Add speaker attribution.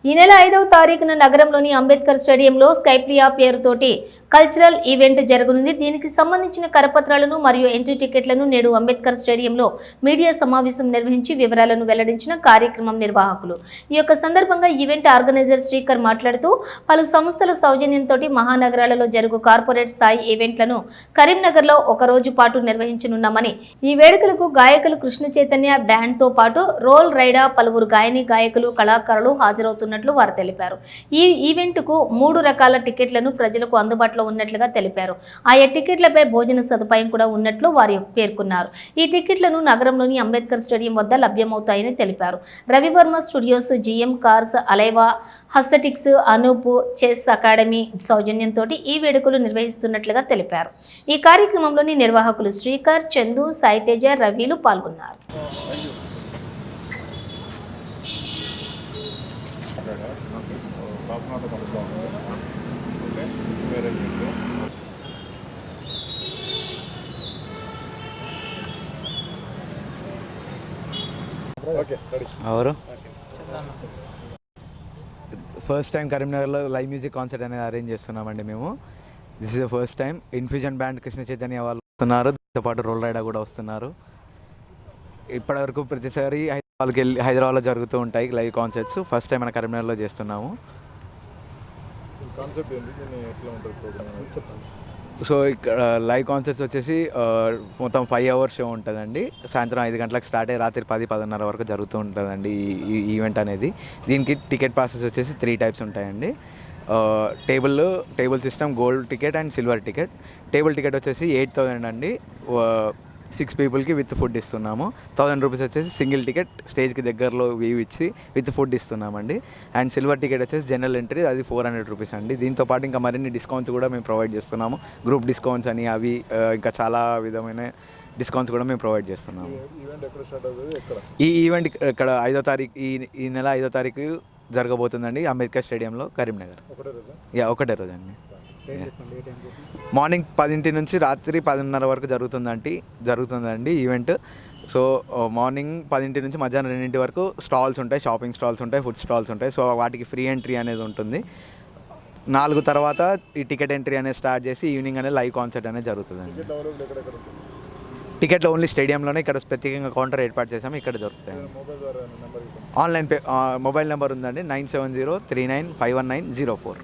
Speaker 1: ఈ నెల 5వ తారీఖున నగరంలోని అంబేద్కర్ స్టేడియంలో స్కైప్రియా పేరుతోటి కల్చరల్ ఈవెంట్ జరగనుంది. దీనికి సంబంధించిన కరపత్రాలను మరియు ఎంట్రీ టికెట్లను నేడు అంబేద్కర్ స్టేడియంలో మీడియా సమావేశం నిర్వహించి వివరాలను వెల్లడించిన కార్యక్రమం నిర్వాహకులు. ఈ యొక్క సందర్భంగా ఈవెంట్ ఆర్గనైజర్ శ్రీకర్ మాట్లాడుతూ పలు సంస్థల సౌజన్యంతో మహానగరాలలో జరుగు కార్పొరేట్ స్థాయి ఈవెంట్లను కరీంనగర్లో ఒక రోజు పాటు నిర్వహించనున్నామని, ఈ వేడుకలకు గాయకులు కృష్ణ చైతన్య బ్యాండ్ తో పాటు రోల్ రైడా పలువురు గాయకులు కళాకారులు హాజరవుతున్నారు వారు తెలిపారు. ఈ ఈవెంట్ కు 3 రకాల టికెట్లను ప్రజలకు అందుబాటులో ఉన్నట్లుగా తెలిపారు. ఆయా టికెట్లపై భోజన సదుపాయం కూడా ఉన్నట్లు వారు పేర్కొన్నారు. ఈ టికెట్లను నగరంలోని అంబేద్కర్ స్టేడియం వద్ద లభ్యమవుతాయని తెలిపారు. రవివర్మ స్టూడియోస్, జిఎం కార్స్, అలైవా హస్తటిక్స్, అనూప్ చెస్ అకాడమీ సౌజన్యంతో ఈ వేడుకలు నిర్వహిస్తున్నట్లుగా తెలిపారు. ఈ కార్యక్రమంలోని నిర్వాహకులు శ్రీకర్, చందు, సాయితేజ, రవిలు పాల్గొన్నారు.
Speaker 2: ఎవరు ఫస్ట్ టైం కరీంనగర్లో లైవ్ మ్యూజిక్ కాన్సర్ట్ అనేది అరేంజ్ చేస్తున్నామండి మేము. This is the first time. Infusion band Krishna Chaitanya వాళ్ళు వస్తున్నారు, దాంతో పాటు రోల్ రైడా కూడా వస్తున్నారు. ఇప్పటివరకు ప్రతిసారి హైదరాబాద్లో జరుగుతూ ఉంటాయి లైవ్ కాన్సర్ట్స్. ఫస్ట్ టైం మన కరీంనగర్లో చేస్తున్నాము. సో ఇక్కడ లైవ్ కాన్సర్ట్స్ వచ్చేసి మొత్తం 5 hours షో ఉంటుందండి. సాయంత్రం 5 గంటలకు స్టార్ట్ అయ్యి రాత్రి 10-10:30 వరకు జరుగుతూ ఉంటుందండి ఈ ఈవెంట్ అనేది. దీనికి టికెట్ ప్రాసెస్ వచ్చేసి 3 types ఉంటాయండి. Table system, gold ticket and silver ticket. Table ticket వచ్చేసి 8,000 అండి. 6 peopleకి విత్ ఫుడ్ ఇస్తున్నాము. 1,000 రూపీస్ వచ్చేసి సింగిల్ టికెట్, స్టేజ్కి దగ్గరలో వ్యూ ఇచ్చి విత్ ఫుడ్ ఇస్తున్నామండి. అండ్ సిల్వర్ టికెట్ వచ్చేసి జనరల్ ఎంట్రీ, అది 400 రూపీస్ అండి. దీంతో పాటు ఇంకా మరిన్ని డిస్కౌంట్స్ కూడా మేము ప్రొవైడ్ చేస్తున్నాము. గ్రూప్ డిస్కౌంట్స్ అని అవి ఇంకా చాలా విధమైన డిస్కౌంట్స్ కూడా మేము ప్రొవైడ్ చేస్తున్నాము. ఈ ఈవెంట్ ఇక్కడ 5వ తారీఖు, ఈ నెల 5వ తారీఖు జరగబోతుందండి అంబేద్కర్ స్టేడియంలో, కరీంనగర్. ఒకటే రోజు అండి. మార్నింగ్ 10 నుంచి రాత్రి 10:30 వరకు జరుగుతుందండి ఈవెంట్. సో మార్నింగ్ 10 నుంచి మధ్యాహ్నం 2 వరకు స్టాల్స్ ఉంటాయి, షాపింగ్ స్టాల్స్ ఉంటాయి, ఫుడ్ స్టాల్స్ ఉంటాయి. సో వాటికి ఫ్రీ ఎంట్రీ అనేది ఉంటుంది. 4 తర్వాత ఈ టికెట్ ఎంట్రీ అనేది స్టార్ట్ చేసి ఈవినింగ్ అనేది లైవ్ కాన్సర్ట్ అనేది జరుగుతుందండి. టికెట్లు ఓన్లీ స్టేడియంలోనే, ఇక్కడ ప్రత్యేకంగా కౌంటర్ ఏర్పాటు చేసాము, ఇక్కడ దొరుకుతాయి. ఆన్లైన్ మొబైల్ నెంబర్ ఉందండి, 9703951904.